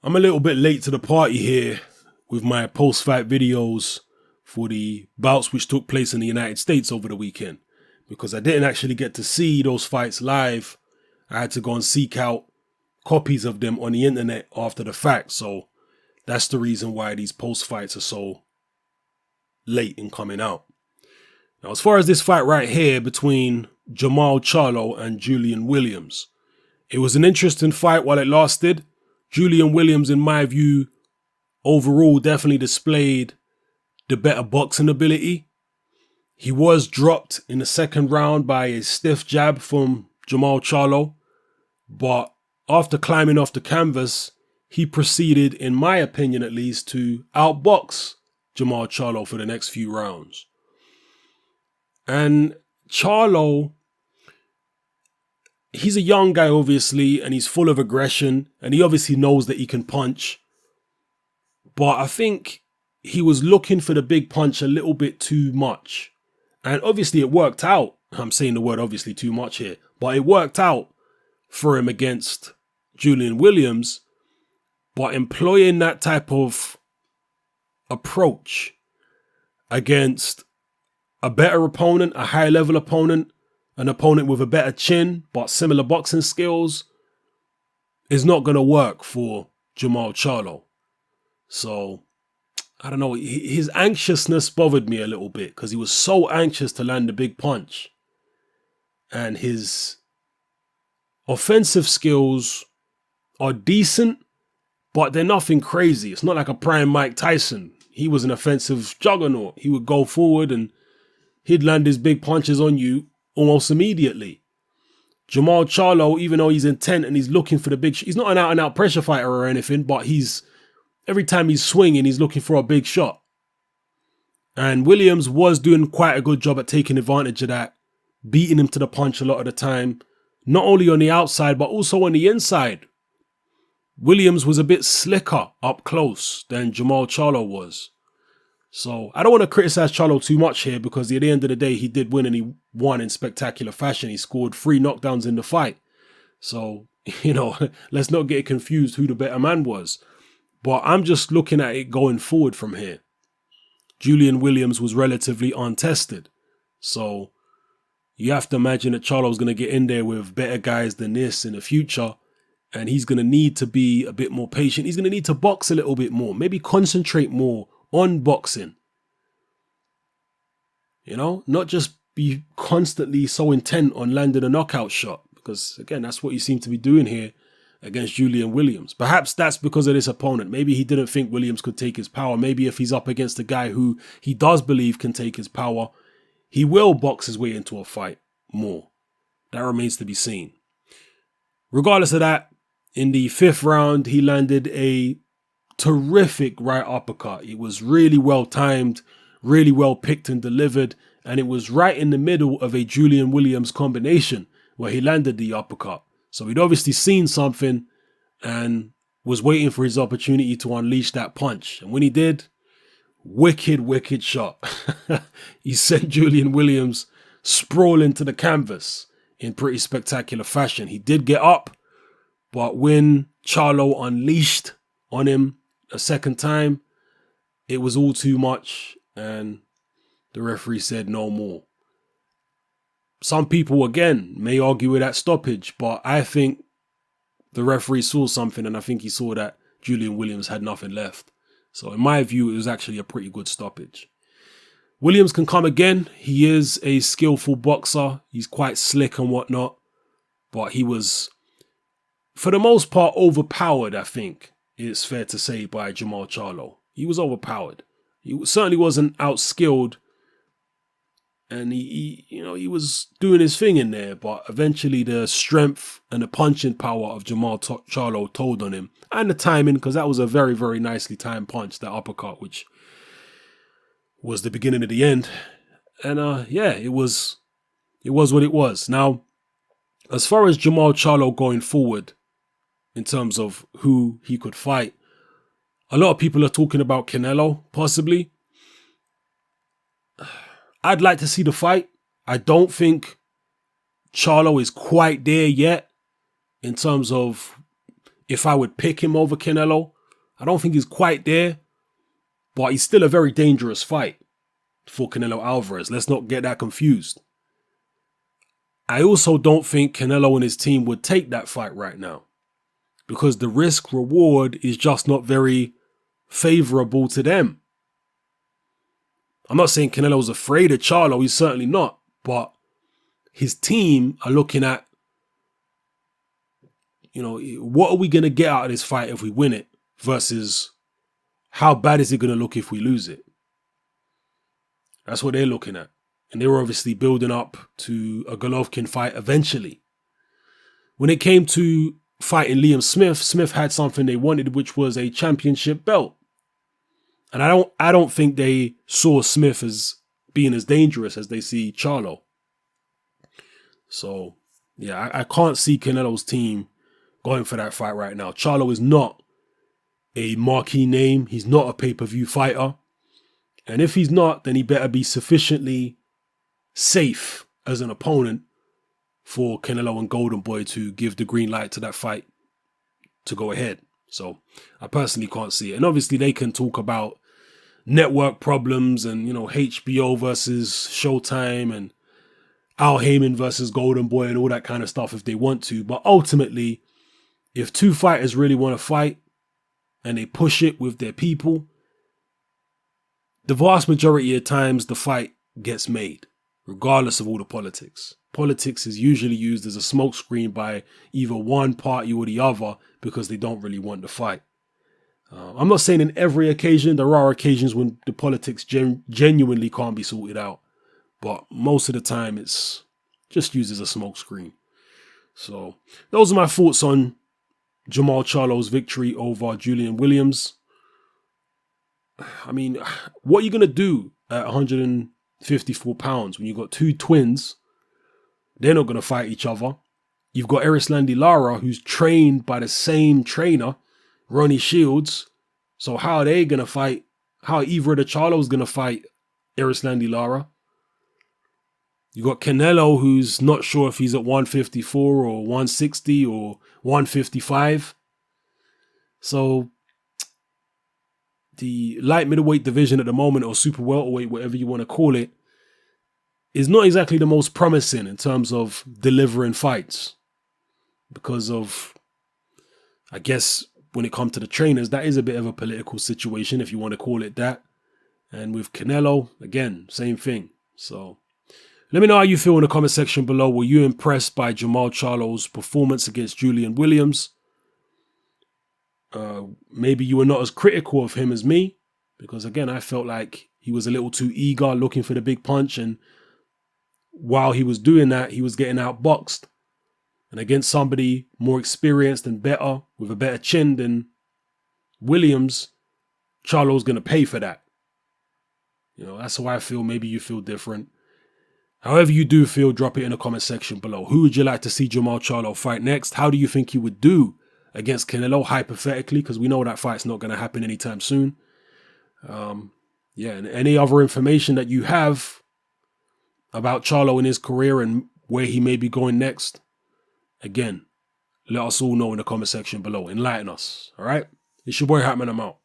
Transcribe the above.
I'm a little bit late to the party here with my post-fight videos for the bouts which took place in the United States over the weekend, because I didn't actually get to see those fights live. I had to go and seek out copies of them on the internet after the fact. So that's the reason why these post-fights are so late in coming out. Now, as far as this fight right here between Jermall Charlo and Julian Williams, it was an interesting fight while it lasted. Julian Williams, in my view, overall definitely displayed the better boxing ability. He was dropped in the second round by a stiff jab from Jermall Charlo, but after climbing off the canvas, he proceeded, in my opinion at least, to outbox Jermall Charlo for the next few rounds. And Charlo, he's a young guy, obviously, and he's full of aggression, and he obviously knows that he can punch. But I think he was looking for the big punch a little bit too much. And obviously it worked out. I'm saying the word obviously too much here, but it worked out for him against Julian Williams. But employing that type of approach against a better opponent, a higher level opponent, an opponent with a better chin but similar boxing skills, is not going to work for Jermall Charlo. So, I don't know, his anxiousness bothered me a little bit because he was so anxious to land a big punch. And his offensive skills are decent, but they're nothing crazy. It's not like a prime Mike Tyson. He was an offensive juggernaut. He would go forward and he'd land his big punches on you almost immediately. Jermall Charlo, even though he's intent and he's looking for the big he's not an out-and-out pressure fighter or anything, but every time he's swinging, he's looking for a big shot. And Williams was doing quite a good job at taking advantage of that, beating him to the punch a lot of the time, not only on the outside, but also on the inside. Williams was a bit slicker up close than Jermall Charlo was. So I don't want to criticize Charlo too much here, because at the end of the day, he did win and he won in spectacular fashion. He scored 3 knockdowns in the fight. So, let's not get confused who the better man was. But I'm just looking at it going forward from here. Julian Williams was relatively untested. So you have to imagine that Charlo's going to get in there with better guys than this in the future. And he's going to need to be a bit more patient. He's going to need to box a little bit more. Maybe concentrate more on boxing. Not just be constantly so intent on landing a knockout shot. Because, again, that's what you seem to be doing here against Julian Williams. Perhaps that's because of this opponent. Maybe he didn't think Williams could take his power. Maybe if he's up against a guy who he does believe can take his power, he will box his way into a fight more. That remains to be seen. Regardless of that, in the 5th round, he landed a terrific right uppercut. It was really well timed, really well picked and delivered, and it was right in the middle of a Julian Williams combination where he landed the uppercut. So he'd obviously seen something and was waiting for his opportunity to unleash that punch. And when he did, wicked shot. He sent Julian Williams sprawling to the canvas in pretty spectacular fashion. He did get up, but when Charlo unleashed on him a second time, it was all too much and the referee said no more. Some people, again, may argue with that stoppage, but I think the referee saw something, and I think he saw that Julian Williams had nothing left. So in my view, it was actually a pretty good stoppage. Williams can come again. He is a skillful boxer. He's quite slick and whatnot, but he was, for the most part, overpowered, I think it's fair to say, by Jermall Charlo. He was overpowered. He certainly wasn't outskilled. And he was doing his thing in there, but eventually the strength and the punching power of Jermall Charlo told on him, and the timing, because that was a very, very nicely timed punch, that uppercut, which was the beginning of the end. And it was what it was. Now, as far as Jermall Charlo going forward, in terms of who he could fight, a lot of people are talking about Canelo, possibly. I'd like to see the fight. I don't think Charlo is quite there yet in terms of if I would pick him over Canelo. I don't think he's quite there, but he's still a very dangerous fight for Canelo Alvarez. Let's not get that confused. I also don't think Canelo and his team would take that fight right now because the risk reward is just not very favorable to them. I'm not saying Canelo's afraid of Charlo. He's certainly not. But his team are looking at, what are we going to get out of this fight if we win it versus how bad is it going to look if we lose it? That's what they're looking at. And they were obviously building up to a Golovkin fight eventually. When it came to fighting Liam Smith, Smith had something they wanted, which was a championship belt. And I don't think they saw Smith as being as dangerous as they see Charlo. So, yeah, I can't see Canelo's team going for that fight right now. Charlo is not a marquee name. He's not a pay-per-view fighter. And if he's not, then he better be sufficiently safe as an opponent for Canelo and Golden Boy to give the green light to that fight to go ahead. So I personally can't see it. And obviously they can talk about network problems and, HBO versus Showtime and Al Heyman versus Golden Boy and all that kind of stuff if they want to. But ultimately, if two fighters really want to fight and they push it with their people, the vast majority of times the fight gets made, regardless of all the politics. Politics is usually used as a smokescreen by either one party or the other because they don't really want the fight. I'm not saying in every occasion. There are occasions when the politics genuinely can't be sorted out. But most of the time it's just used as a smokescreen. So those are my thoughts on Jermall Charlo's victory over Julian Williams. I mean, what are you going to do at 154 pounds when you've got two twins? They're not going to fight each other. You've got Erislandy Lara, who's trained by the same trainer, Ronnie Shields. So how are they going to fight? How either of the Charlos going to fight Erislandy Lara? You got Canelo, who's not sure if he's at 154 or 160 or 155. So the light middleweight division at the moment, or super welterweight, whatever you want to call it, is not exactly the most promising in terms of delivering fights. Because of, I guess, when it comes to the trainers, that is a bit of a political situation, if you want to call it that. And with Canelo, again, same thing. So let me know how you feel in the comment section below. Were you impressed by Jermall Charlo's performance against Julian Williams? Maybe you were not as critical of him as me, because again, I felt like he was a little too eager, looking for the big punch, and while he was doing that, he was getting outboxed. And against somebody more experienced and better, with a better chin than Williams, Charlo's going to pay for that. That's how I feel. Maybe you feel different. However you do feel, drop it in the comment section below. Who would you like to see Jermall Charlo fight next? How do you think he would do against Canelo, hypothetically? Because we know that fight's not going to happen anytime soon. And any other information that you have about Charlo in his career and where he may be going next, again, let us all know in the comment section below. Enlighten us. All right? It's your boy Hatman. I'm out.